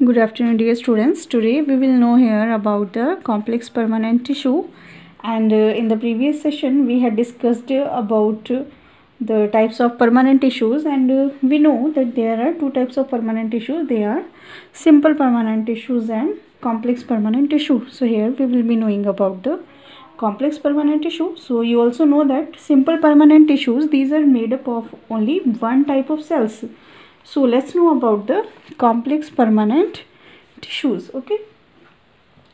Good afternoon, dear students. Today we will know here about the complex permanent tissue, and in the previous session we had discussed about the types of permanent tissues, and we know that there are two types of permanent tissues. They are simple permanent tissues and complex permanent tissue. So here we will be knowing about the complex permanent tissue. So you also know that simple permanent tissues, these are made up of only one type of cells. So let's know about the complex permanent tissues. Okay,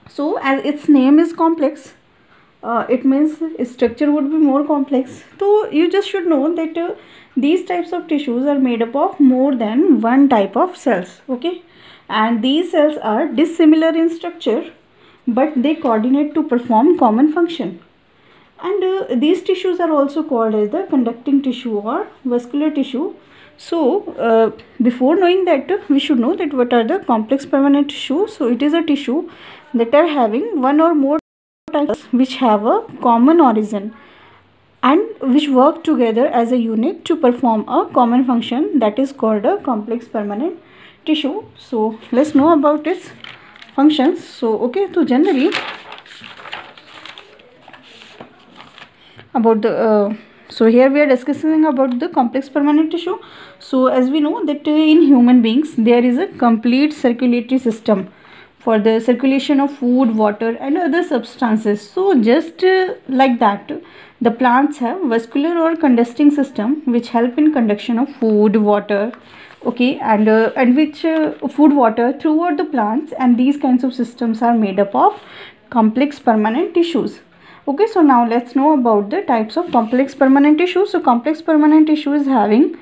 so as its name is complex, it means structure would be more complex. So you just should know that these types of tissues are made up of more than one type of cells. Okay, and these cells are dissimilar in structure, but they coordinate to perform common function. And these tissues are also called as the conducting tissue or vascular tissue. So before knowing that, we should know that what are the complex permanent tissue. So it is a tissue that are having one or more types which have a common origin and which work together as a unit to perform a common function, that is called a complex permanent tissue. So let's know about its functions. So okay, so generally about the so here we are discussing about the complex permanent tissue. So as we know that in human beings there is a complete circulatory system for the circulation of food, water and other substances. So just like that, the plants have vascular or conducting system which help in conduction of food, water, okay, and which food, water throughout the plants, and these kinds of systems are made up of complex permanent tissues. Okay, so now let's know about the types of complex permanent tissue. So complex permanent tissue is having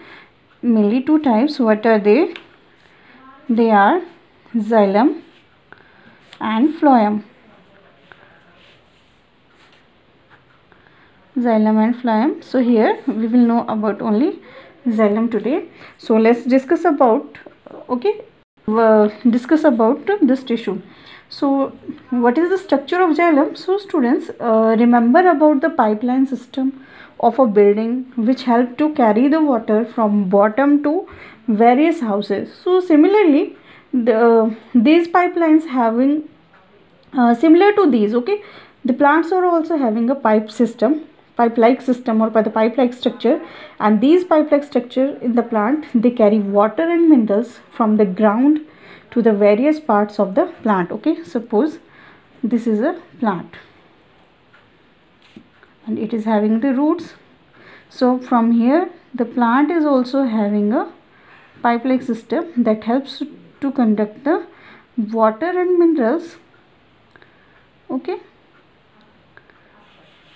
mainly two types. What are they? They are xylem and phloem. Xylem and phloem. So here we will know about only xylem today. So let's discuss about discuss about this tissue. So what is the structure of xylem? So students, remember about the pipeline system of a building which help to carry the water from bottom to various houses. So similarly, these pipelines having similar to these, okay, the plants are also having a pipe-like system or by the pipe-like structure, and these pipe-like structure in the plant, they carry water and minerals from the ground to the various parts of the plant. Okay, suppose this is a plant and it is having the roots. So from here the plant is also having a pipe-like system that helps to conduct the water and minerals, okay,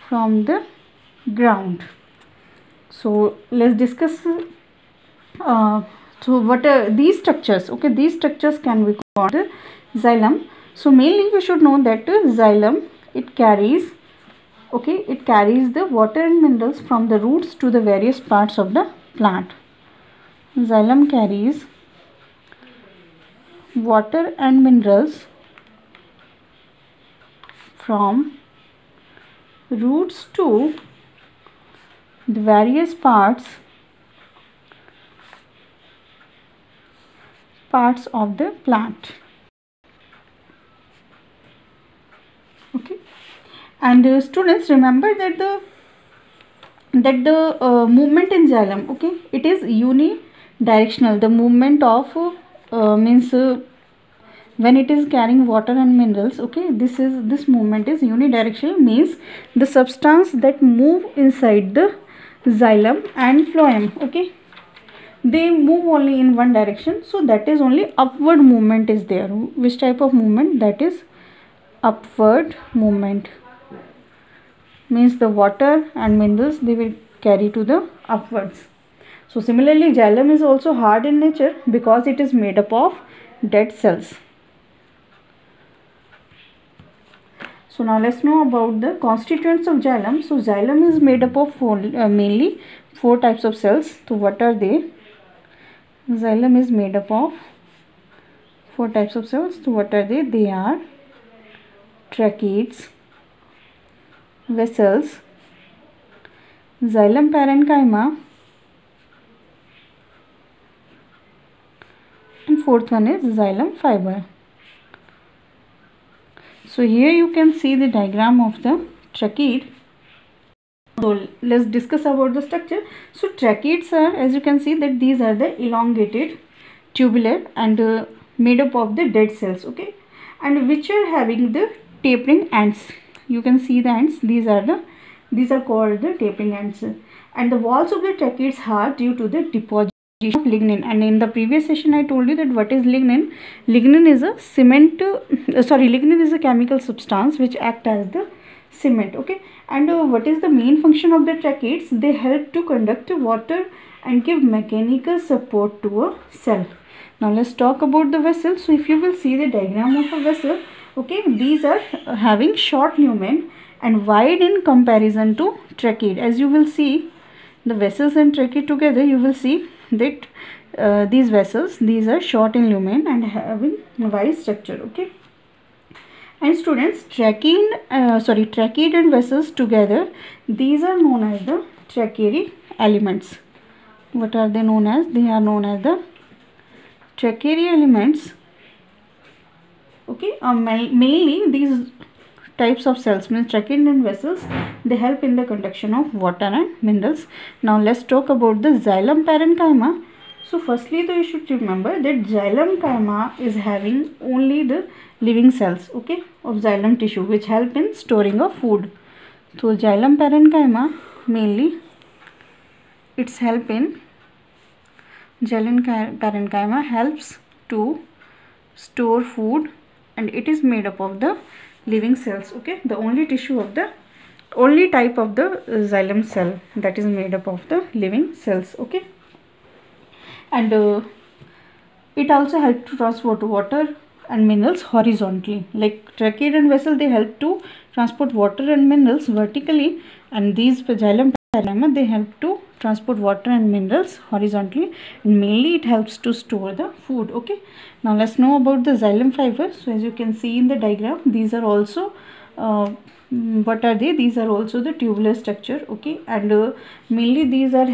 from the ground. So let's discuss so what are these structures? Okay, these structures can be called xylem. So mainly we should know that xylem, it carries the water and minerals from the roots to the various parts of the plant. Xylem carries water and minerals from roots to the various parts of the plant. Okay, and students, remember that the movement in xylem, okay, it is unidirectional. The movement of means when it is carrying water and minerals, okay, this movement is unidirectional, means the substance that move inside the xylem and phloem, okay, they move only in one direction. So that is only upward movement is there. Which type of movement? That is upward movement, means the water and minerals, they will carry to the upwards. So similarly, xylem is also hard in nature because it is made up of dead cells. So now let's know about the constituents of xylem. So xylem is made up of mainly four types of cells. So what are they? Xylem is made up of four types of cells. So what are they? They are tracheids, vessels, xylem parenchyma, and fourth one is xylem fiber. So here you can see the diagram of the tracheids. So let's discuss about the structure. So tracheids are, as you can see, that these are the elongated, tubular and made up of the dead cells, okay, and which are having the tapering ends. You can see the ends. These are called the tapering ends. And the walls of the tracheids are due to the deposition of lignin. And in the previous session I told you that what is lignin. Lignin is a lignin is a chemical substance which act as the cement, okay. And what is the main function of the tracheids? They help to conduct water and give mechanical support to a cell. Now let's talk about the vessel. So if you will see the diagram of a vessel, okay, these are having short lumen and wide in comparison to tracheid. As you will see the vessels and trachea together, you will see that these vessels, these are short in lumen and having wide structure, okay. And students, tracheid and vessels together, these are known as the tracheary elements. What are they known as? They are known as the tracheary elements, okay. Mainly these types of cells, means tracheid and vessels, they help in the conduction of water and minerals. Now let's talk about the xylem parenchyma. So firstly, you should remember that xylem chyma is having only the living cells, okay, of xylem tissue, which help in storing of food. So xylem parenchyma mainly its help in xylem parenchyma helps to store food, and it is made up of the living cells, okay. The only type of the xylem cell that is made up of the living cells, okay. And it also helps to transport water and minerals horizontally. Like tracheid and vessel, they help to transport water and minerals vertically, and these xylem parenchyma, they help to transport water and minerals horizontally, and mainly it helps to store the food, okay. Now let's know about the xylem fiber. So as you can see in the diagram, these are also what are they? These are also the tubular structure, okay, and mainly these are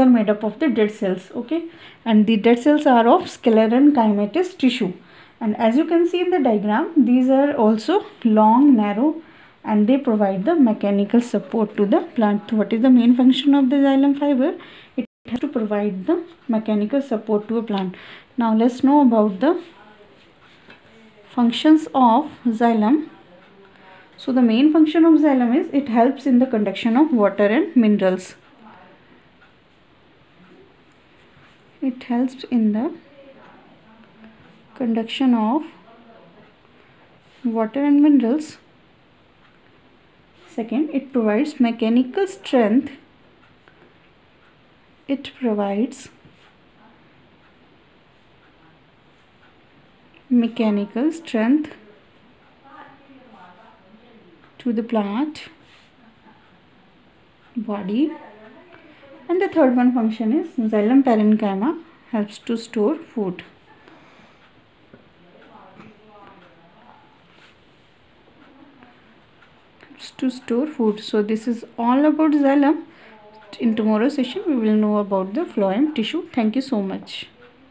made up of the dead cells, okay, and the dead cells are of sclerenchymatous tissue. And as you can see in the diagram, these are also long, narrow, and they provide the mechanical support to the plant. What is the main function of the xylem fiber? It has to provide the mechanical support to a plant. Now let's know about the functions of xylem. So the main function of xylem is it helps in the conduction of water and minerals. It helps in the conduction of water and minerals. Second, it provides mechanical strength. It provides mechanical strength to the plant body. And the third one function is xylem parenchyma helps to store food. So this is all about xylem. In tomorrow's session we will know about the phloem tissue. Thank you so much.